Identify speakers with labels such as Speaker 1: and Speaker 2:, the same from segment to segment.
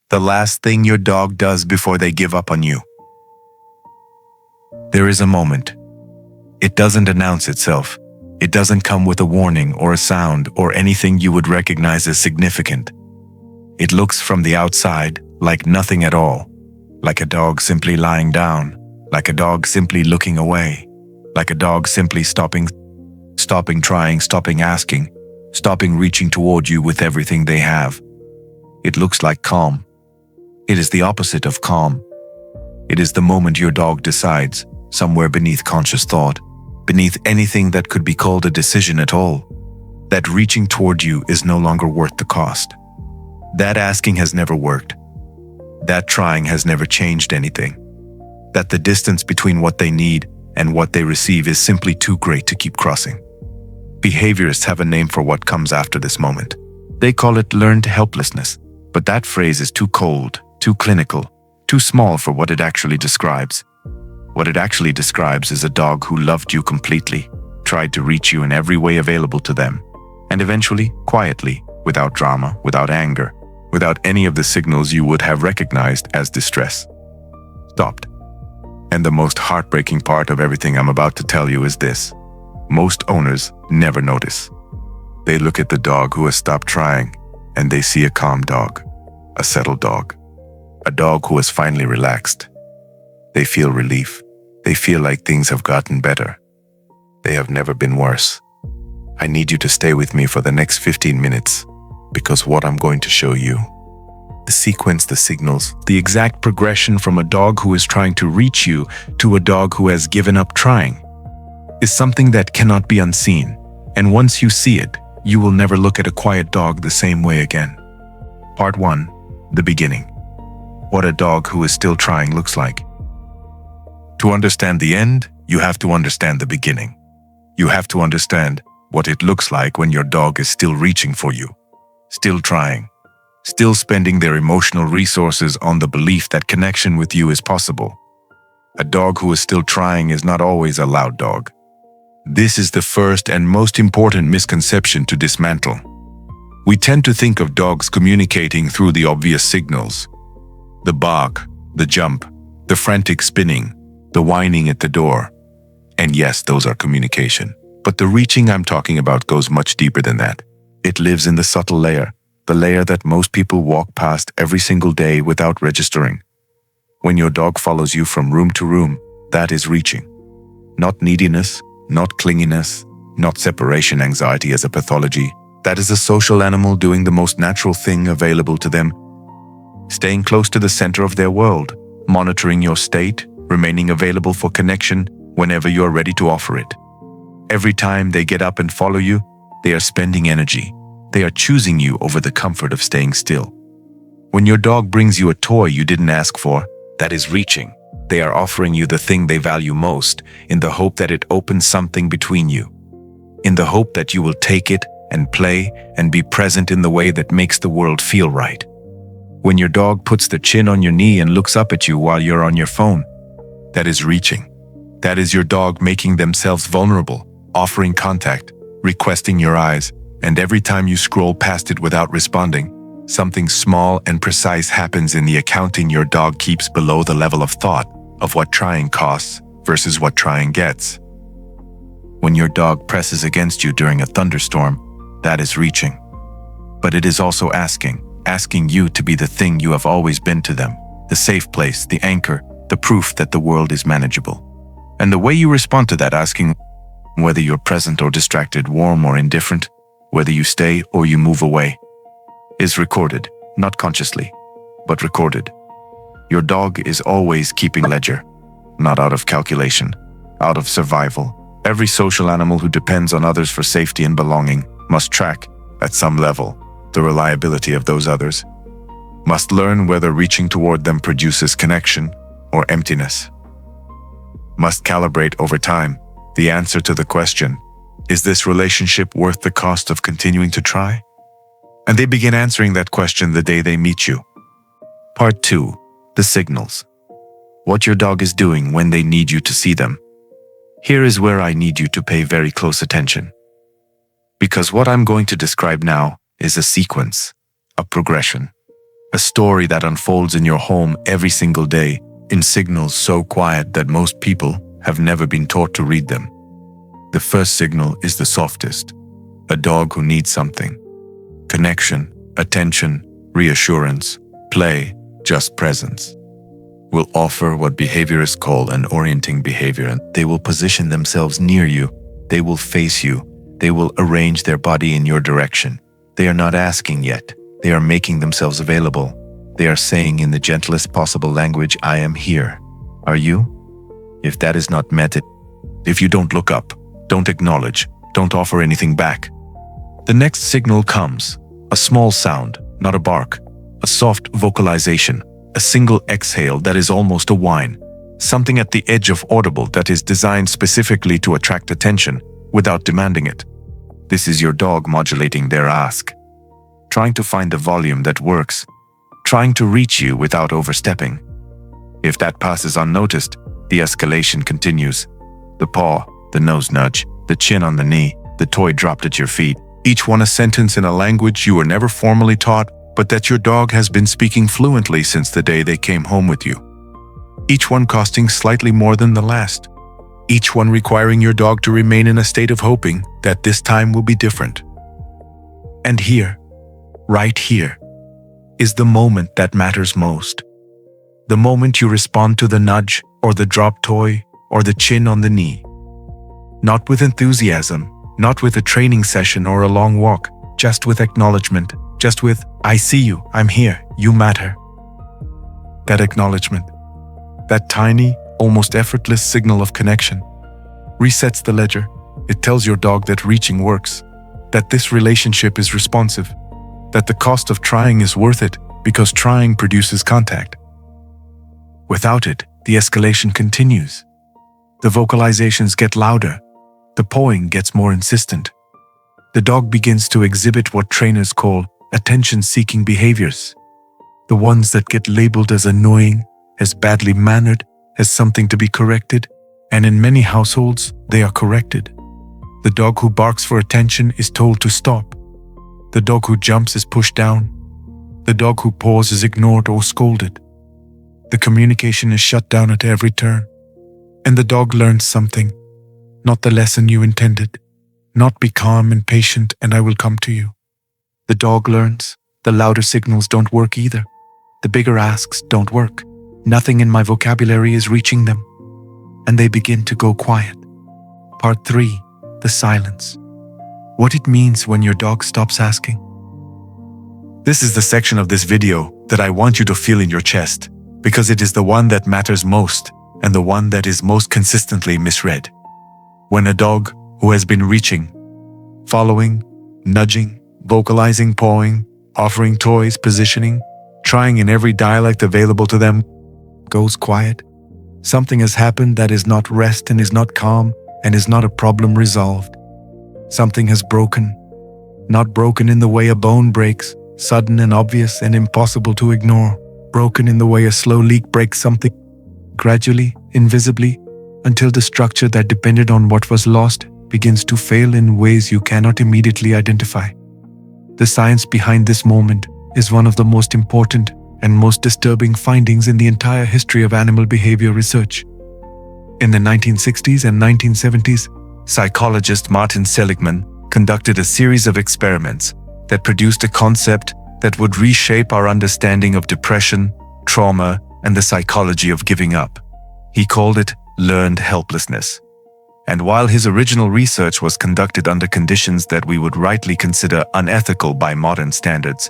Speaker 1: The last thing your dog does before they give up on you. There is a moment. It doesn't announce itself. It doesn't come with a warning or a sound or anything you would recognize as significant. It looks from the outside like nothing at all, like a dog simply lying down, like a dog simply looking away, like a dog simply stopping trying, stopping asking, stopping reaching toward you with everything they have. It looks like calm. It is the opposite of calm. It is the moment your dog decides, somewhere beneath conscious thought, beneath anything that could be called a decision at all, that reaching toward you is no longer worth the cost. That asking has never worked. That trying has never changed anything. That the distance between what they need and what they receive is simply too great to keep crossing. Behaviorists have a name for what comes after this moment. They call it learned helplessness, but that phrase is too cold, too clinical, too small for what it actually describes. What it actually describes is a dog who loved you completely, tried to reach you in every way available to them, and eventually, quietly, without drama, without anger, without any of the signals you would have recognized as distress, stopped. And the most heartbreaking part of everything I'm about to tell you is this. Most owners never notice. They look at the dog who has stopped trying, and they see a calm dog, a settled dog, a dog who has finally relaxed. They feel relief. They feel like things have gotten better. They have never been worse. I need you to stay with me for the next 15 minutes, because what I'm going to show you, the sequence, the signals, the exact progression from a dog who is trying to reach you to a dog who has given up trying, is something that cannot be unseen. And once you see it, you will never look at a quiet dog the same way again. Part 1. The beginning. What a dog who is still trying looks like. To understand the end, you have to understand the beginning. You have to understand what it looks like when your dog is still reaching for you, still trying, still spending their emotional resources on the belief that connection with you is possible. A dog who is still trying is not always a loud dog. This is the first and most important misconception to dismantle. We tend to think of dogs communicating through the obvious signals. The bark, the jump, the frantic spinning, the whining at the door. And yes, those are communication. But the reaching I'm talking about goes much deeper than that. It lives in the subtle layer, the layer that most people walk past every single day without registering. When your dog follows you from room to room, that is reaching. Not neediness, not clinginess, not separation anxiety as a pathology. That is a social animal doing the most natural thing available to them. Staying close to the center of their world, monitoring your state, remaining available for connection whenever you're ready to offer it. Every time they get up and follow you, they are spending energy. They are choosing you over the comfort of staying still. When your dog brings you a toy you didn't ask for, that is reaching. They are offering you the thing they value most, in the hope that it opens something between you. In the hope that you will take it and play and be present in the way that makes the world feel right. When your dog puts the chin on your knee and looks up at you while you're on your phone, that is reaching. That is your dog making themselves vulnerable, offering contact, requesting your eyes, and every time you scroll past it without responding, something small and precise happens in the accounting your dog keeps below the level of thought of what trying costs versus what trying gets. When your dog presses against you during a thunderstorm, that is reaching. But it is also asking you to be the thing you have always been to them, the safe place, the anchor, the proof that the world is manageable. And the way you respond to that asking, whether you're present or distracted, warm or indifferent, whether you stay or you move away, is recorded, not consciously, but recorded. Your dog is always keeping ledger, not out of calculation, out of survival. Every social animal who depends on others for safety and belonging must track, at some level, the reliability of those others, must learn whether reaching toward them produces connection or emptiness, must calibrate over time the answer to the question, is this relationship worth the cost of continuing to try? And they begin answering that question the day they meet you. Part 2. The signals. What your dog is doing when they need you to see them. Here is where I need you to pay very close attention. Because what I'm going to describe now is a sequence, a progression. A story that unfolds in your home every single day in signals so quiet that most people have never been taught to read them. The first signal is the softest. A dog who needs something. Connection, attention, reassurance, play, just presence. Will offer what behaviorists call an orienting behavior, and they will position themselves near you. They will face you. They will arrange their body in your direction. They are not asking yet. They are making themselves available. They are saying in the gentlest possible language, I am here. Are you? If that is not met, if you don't look up, don't acknowledge, don't offer anything back, the next signal comes. A small sound, not a bark. A soft vocalization. A single exhale that is almost a whine. Something at the edge of audible that is designed specifically to attract attention without demanding it. This is your dog modulating their ask. Trying to find the volume that works. Trying to reach you without overstepping. If that passes unnoticed, the escalation continues. The paw, the nose nudge, the chin on the knee, the toy dropped at your feet. Each one a sentence in a language you were never formally taught, but that your dog has been speaking fluently since the day they came home with you. Each one costing slightly more than the last. Each one requiring your dog to remain in a state of hoping that this time will be different. And here, right here, is the moment that matters most. The moment you respond to the nudge or the dropped toy or the chin on the knee. Not with enthusiasm, not with a training session or a long walk, just with acknowledgement, just with, I see you, I'm here, you matter. That acknowledgement, that tiny, almost effortless signal of connection, resets the ledger. It tells your dog that reaching works, that this relationship is responsive, that the cost of trying is worth it because trying produces contact. Without it, the escalation continues. The vocalizations get louder. The pawing gets more insistent. The dog begins to exhibit what trainers call attention-seeking behaviors. The ones that get labeled as annoying, as badly mannered, as something to be corrected, and in many households, they are corrected. The dog who barks for attention is told to stop. The dog who jumps is pushed down. The dog who paws is ignored or scolded. The communication is shut down at every turn. And the dog learns something, not the lesson you intended. Not be calm and patient and I will come to you. The dog learns the louder signals don't work either. The bigger asks don't work. Nothing in my vocabulary is reaching them. And they begin to go quiet. Part 3. The silence. What it means when your dog stops asking. This is the section of this video that I want you to feel in your chest, because it is the one that matters most and the one that is most consistently misread. When a dog who has been reaching, following, nudging, vocalizing, pawing, offering toys, positioning, trying in every dialect available to them, goes quiet, something has happened that is not rest and is not calm and is not a problem resolved. Something has broken, not broken in the way a bone breaks, sudden and obvious and impossible to ignore, broken in the way a slow leak breaks something, gradually, invisibly, until the structure that depended on what was lost begins to fail in ways you cannot immediately identify. The science behind this moment is one of the most important and most disturbing findings in the entire history of animal behavior research. In the 1960s and 1970s, psychologist Martin Seligman conducted a series of experiments that produced a concept that would reshape our understanding of depression, trauma, and the psychology of giving up. He called it Learned Helplessness. And while his original research was conducted under conditions that we would rightly consider unethical by modern standards,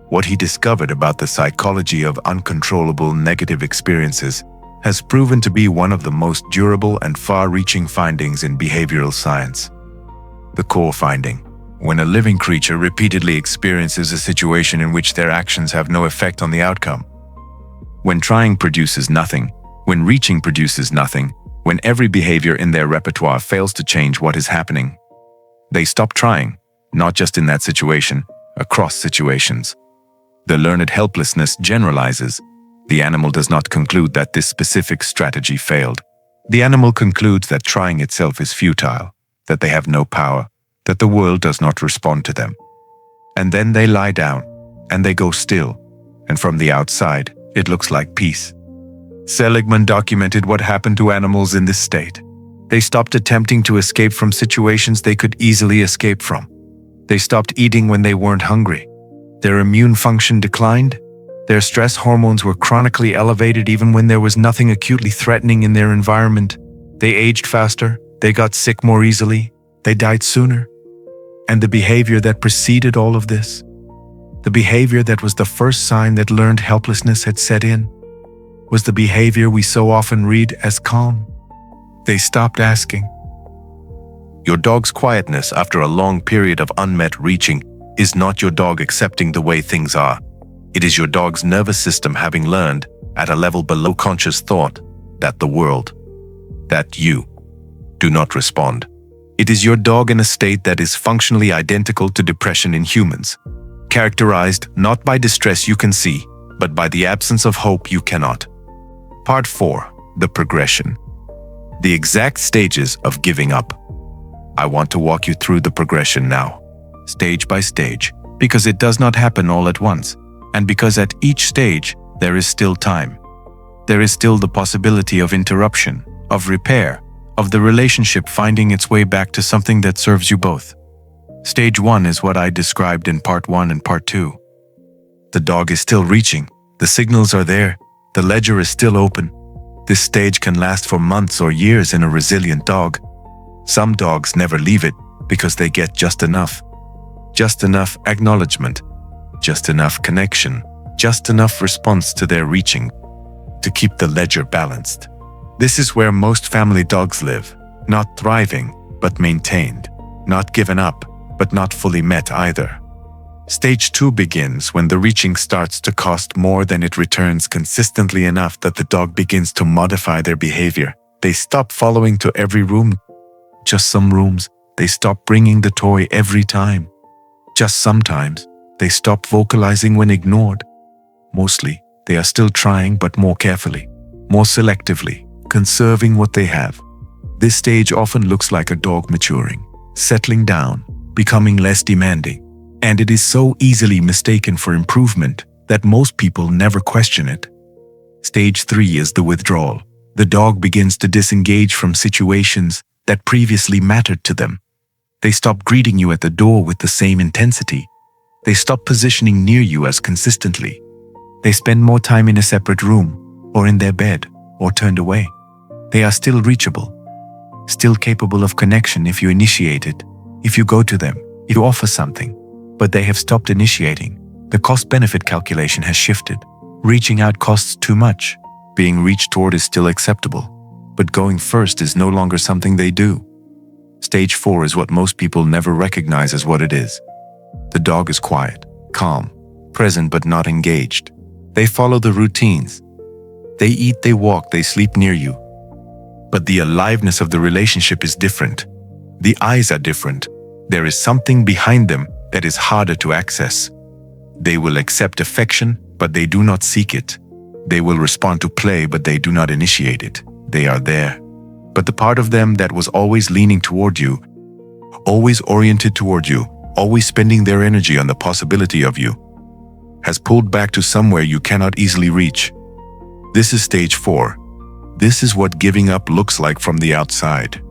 Speaker 1: what he discovered about the psychology of uncontrollable negative experiences has proven to be one of the most durable and far-reaching findings in behavioral science. The core finding: when a living creature repeatedly experiences a situation in which their actions have no effect on the outcome, when trying produces nothing, when reaching produces nothing, when every behavior in their repertoire fails to change what is happening, they stop trying, not just in that situation, across situations. The learned helplessness generalizes. The animal does not conclude that this specific strategy failed. The animal concludes that trying itself is futile, that they have no power, that the world does not respond to them. And then they lie down, and they go still, and from the outside, it looks like peace. Seligman documented what happened to animals in this state. They stopped attempting to escape from situations they could easily escape from. They stopped eating when they weren't hungry. Their immune function declined. Their stress hormones were chronically elevated even when there was nothing acutely threatening in their environment. They aged faster. They got sick more easily. They died sooner. And the behavior that preceded all of this, the behavior that was the first sign that learned helplessness had set in, was the behavior we so often read as calm. They stopped asking. Your dog's quietness after a long period of unmet reaching is not your dog accepting the way things are. It is your dog's nervous system having learned, at a level below conscious thought, that the world, that you, do not respond. It is your dog in a state that is functionally identical to depression in humans, characterized not by distress you can see, but by the absence of hope you cannot. Part 4. The progression. The exact stages of giving up. I want to walk you through the progression now, stage by stage, because it does not happen all at once, and because at each stage there is still time. There is still the possibility of interruption, of repair, of the relationship finding its way back to something that serves you both. Stage 1 is what I described in Part 1 and Part 2. The dog is still reaching, the signals are there, the ledger is still open. This stage can last for months or years in a resilient dog. Some dogs never leave it because they get just enough acknowledgement, just enough connection, just enough response to their reaching to keep the ledger balanced. This is where most family dogs live, not thriving, but maintained, not given up, but not fully met either. Stage 2 begins when the reaching starts to cost more than it returns consistently enough that the dog begins to modify their behavior. They stop following to every room, just some rooms. They stop bringing the toy every time. Just sometimes, they stop vocalizing when ignored. Mostly, they are still trying but more carefully, more selectively, conserving what they have. This stage often looks like a dog maturing, settling down, becoming less demanding, and it is so easily mistaken for improvement that most people never question it. Stage 3 is the withdrawal. The dog begins to disengage from situations that previously mattered to them. They stop greeting you at the door with the same intensity. They stop positioning near you as consistently. They spend more time in a separate room, or in their bed, or turned away. They are still reachable, still capable of connection if you initiate it, if you go to them, if you offer something, but they have stopped initiating. The cost-benefit calculation has shifted. Reaching out costs too much. Being reached toward is still acceptable, but going first is no longer something they do. Stage 4 is what most people never recognize as what it is. The dog is quiet, calm, present but not engaged. They follow the routines. They eat, they walk, they sleep near you. But the aliveness of the relationship is different. The eyes are different. There is something behind them that is harder to access. They will accept affection, but they do not seek it. They will respond to play, but they do not initiate it. They are there. But the part of them that was always leaning toward you, always oriented toward you, always spending their energy on the possibility of you, has pulled back to somewhere you cannot easily reach. This is stage 4. This is what giving up looks like from the outside.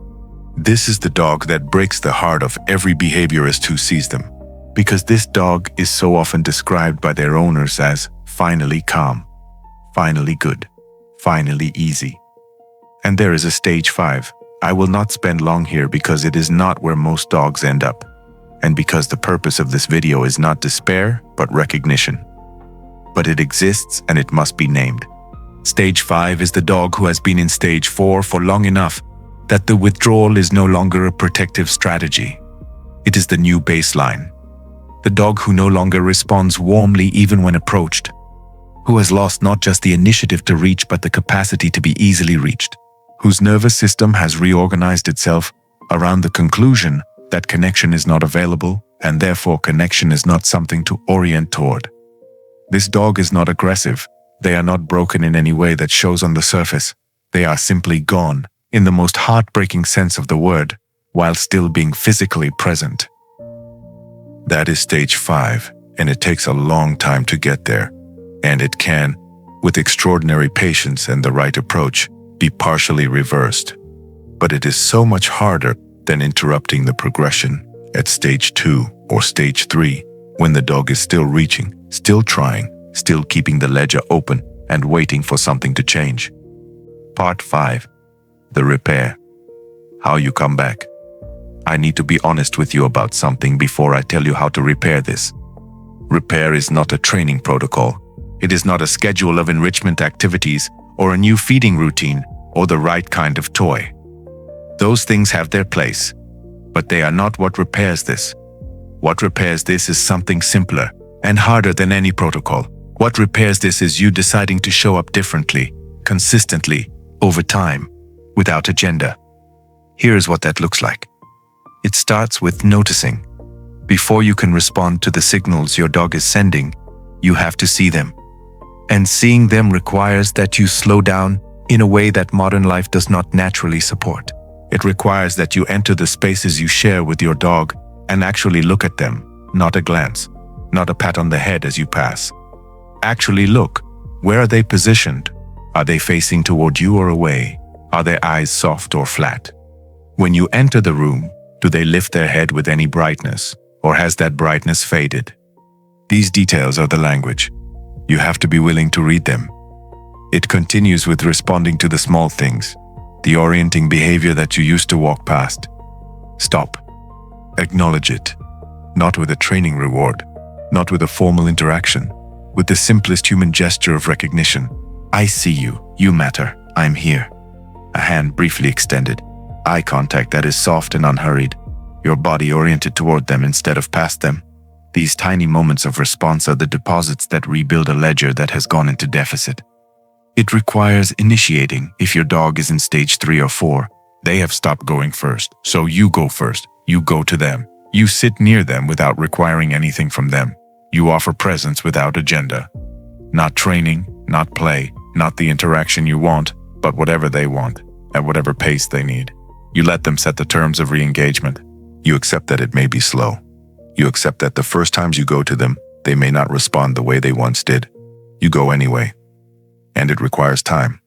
Speaker 1: This is the dog that breaks the heart of every behaviorist who sees them, because this dog is so often described by their owners as finally calm, finally good, finally easy. And there is a stage 5. I will not spend long here because it is not where most dogs end up, and because the purpose of this video is not despair, but recognition. But it exists and it must be named. Stage 5 is the dog who has been in stage 4 for long enough that the withdrawal is no longer a protective strategy. It is the new baseline. The dog who no longer responds warmly even when approached, who has lost not just the initiative to reach but the capacity to be easily reached, whose nervous system has reorganized itself around the conclusion that connection is not available and therefore connection is not something to orient toward. This dog is not aggressive. They are not broken in any way that shows on the surface. They are simply gone, in the most heartbreaking sense of the word, while still being physically present. That is stage 5, and it takes a long time to get there. And it can, with extraordinary patience and the right approach, be partially reversed. But it is so much harder than interrupting the progression at stage 2 or stage 3, when the dog is still reaching, still trying, still keeping the ledger open and waiting for something to change. Part 5. The repair. How you come back. I need to be honest with you about something before I tell you how to repair this. Repair is not a training protocol. It is not a schedule of enrichment activities or a new feeding routine or the right kind of toy. Those things have their place, but they are not what repairs this. What repairs this is something simpler and harder than any protocol. What repairs this is you deciding to show up differently, consistently, over time, without agenda. Here is what that looks like. It starts with noticing. Before you can respond to the signals your dog is sending, you have to see them. And seeing them requires that you slow down in a way that modern life does not naturally support. It requires that you enter the spaces you share with your dog and actually look at them, not a glance, not a pat on the head as you pass. Actually look. Where are they positioned? Are they facing toward you or away? Are their eyes soft or flat? When you enter the room, do they lift their head with any brightness, or has that brightness faded? These details are the language. You have to be willing to read them. It continues with responding to the small things, the orienting behavior that you used to walk past. Stop. Acknowledge it. Not with a training reward, not with a formal interaction, with the simplest human gesture of recognition. I see you. You matter. I'm here. A hand briefly extended. Eye contact that is soft and unhurried. Your body oriented toward them instead of past them. These tiny moments of response are the deposits that rebuild a ledger that has gone into deficit. It requires initiating. If your dog is in stage 3 or 4, they have stopped going first. So you go first. You go to them. You sit near them without requiring anything from them. You offer presence without agenda. Not training, not play, not the interaction you want, but whatever they want, at whatever pace they need. You let them set the terms of re-engagement. You accept that it may be slow. You accept that the first times you go to them, they may not respond the way they once did. You go anyway. And it requires time,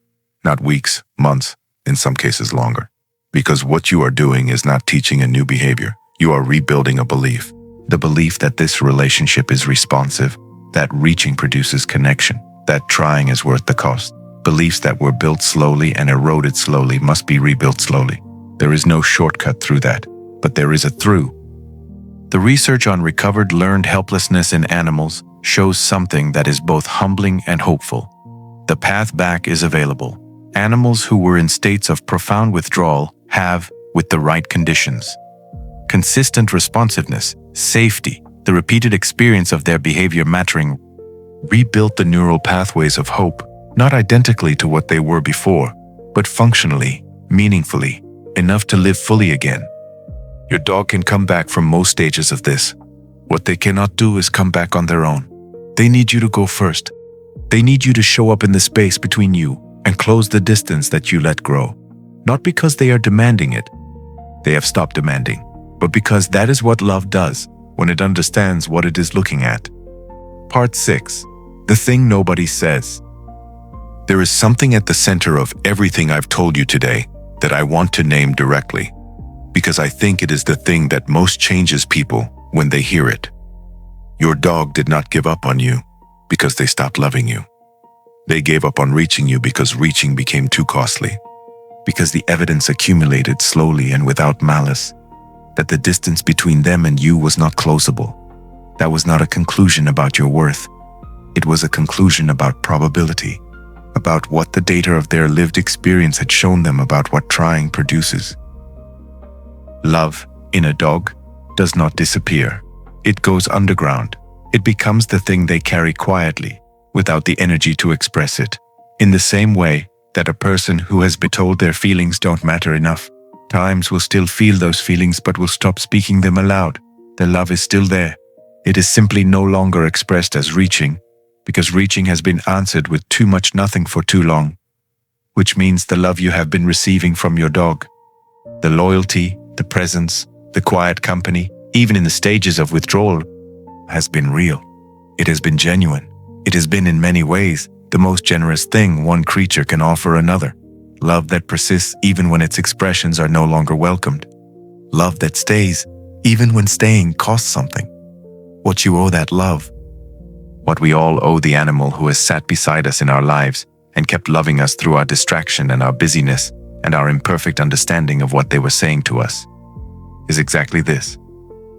Speaker 1: not weeks, months, in some cases longer. Because what you are doing is not teaching a new behavior. You are rebuilding a belief. The belief that this relationship is responsive, that reaching produces connection, that trying is worth the cost. Beliefs that were built slowly and eroded slowly must be rebuilt slowly. There is no shortcut through that, but there is a through. The research on recovered learned helplessness in animals shows something that is both humbling and hopeful. The path back is available. Animals who were in states of profound withdrawal have, with the right conditions, consistent responsiveness, safety, the repeated experience of their behavior mattering, rebuilt the neural pathways of hope, not identically to what they were before, but functionally, meaningfully, enough to live fully again. Your dog can come back from most stages of this. What they cannot do is come back on their own. They need you to go first. They need you to show up in the space between you and close the distance that you let grow. Not because they are demanding it. They have stopped demanding, but because that is what love does when it understands what it is looking at. Part 6. The thing nobody says. There is something at the center of everything I've told you today that I want to name directly, because I think it is the thing that most changes people when they hear it. Your dog did not give up on you because they stopped loving you. They gave up on reaching you because reaching became too costly, because the evidence accumulated slowly and without malice, that the distance between them and you was not closable. That was not a conclusion about your worth. It was a conclusion about probability, about what the data of their lived experience had shown them about what trying produces. Love, in a dog, does not disappear. It goes underground. It becomes the thing they carry quietly, without the energy to express it. In the same way that a person who has been told their feelings don't matter enough, times will still feel those feelings but will stop speaking them aloud. Their love is still there. It is simply no longer expressed as reaching, because reaching has been answered with too much nothing for too long, which means the love you have been receiving from your dog, the loyalty, the presence, the quiet company, even in the stages of withdrawal, has been real. It has been genuine. It has been in many ways the most generous thing one creature can offer another. Love that persists even when its expressions are no longer welcomed. Love that stays even when staying costs something. What you owe that love. What we all owe the animal who has sat beside us in our lives and kept loving us through our distraction and our busyness and our imperfect understanding of what they were saying to us, is exactly this.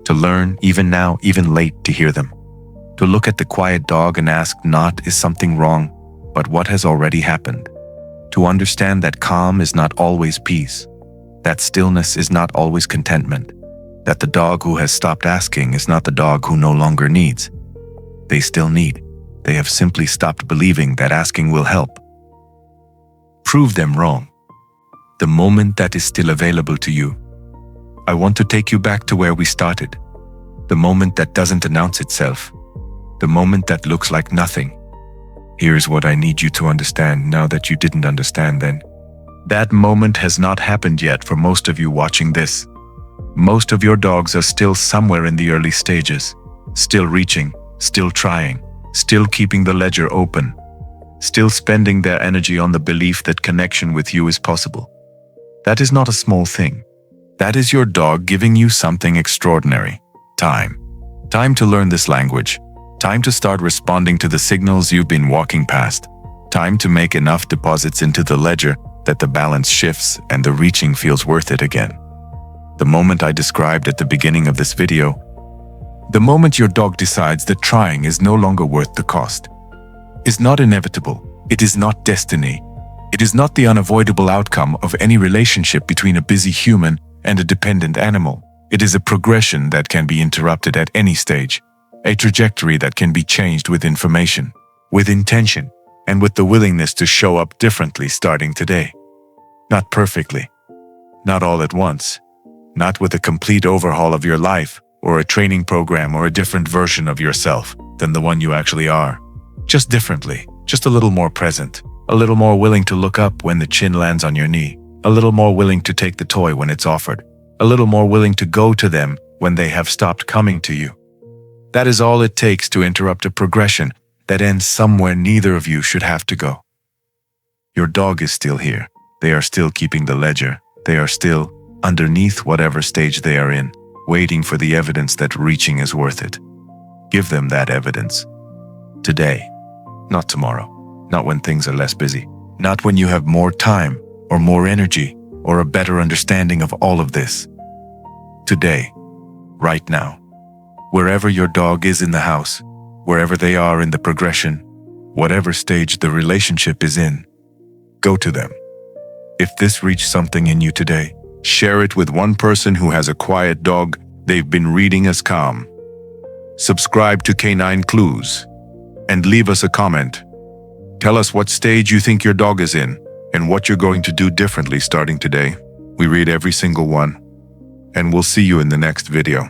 Speaker 1: To learn, even now, even late, to hear them. To look at the quiet dog and ask not is something wrong, but what has already happened. To understand that calm is not always peace, that stillness is not always contentment, that the dog who has stopped asking is not the dog who no longer needs. They still need. They have simply stopped believing that asking will help. Prove them wrong. The moment that is still available to you. I want to take you back to where we started. The moment that doesn't announce itself. The moment that looks like nothing. Here's what I need you to understand now that you didn't understand then. That moment has not happened yet for most of you watching this. Most of your dogs are still somewhere in the early stages, still reaching, still trying, still keeping the ledger open, still spending their energy on the belief that connection with you is possible. That is not a small thing. That is your dog giving you something extraordinary. Time. Time to learn this language. Time to start responding to the signals you've been walking past. Time to make enough deposits into the ledger that the balance shifts and the reaching feels worth it again. The moment I described at the beginning of this video, the moment your dog decides that trying is no longer worth the cost, is not inevitable. It is not destiny. It is not the unavoidable outcome of any relationship between a busy human and a dependent animal. It is a progression that can be interrupted at any stage, a trajectory that can be changed with information, with intention, and with the willingness to show up differently starting today. Not perfectly, not all at once, not with a complete overhaul of your life or a training program or a different version of yourself than the one you actually are. Just differently, just a little more present, a little more willing to look up when the chin lands on your knee, a little more willing to take the toy when it's offered, a little more willing to go to them when they have stopped coming to you. That is all it takes to interrupt a progression that ends somewhere neither of you should have to go. Your dog is still here. They are still keeping the ledger. They are still, underneath whatever stage they are in, waiting for the evidence that reaching is worth it. Give them that evidence. Today, not tomorrow, not when things are less busy, not when you have more time or more energy or a better understanding of all of this. Today, right now, wherever your dog is in the house, wherever they are in the progression, whatever stage the relationship is in, go to them. If this reached something in you today, share it with one person who has a quiet dog they've been reading as calm. Subscribe to Canine Clues and leave us a comment. Tell us what stage you think your dog is in and what you're going to do differently starting today. We read every single one, and we'll see you in the next video.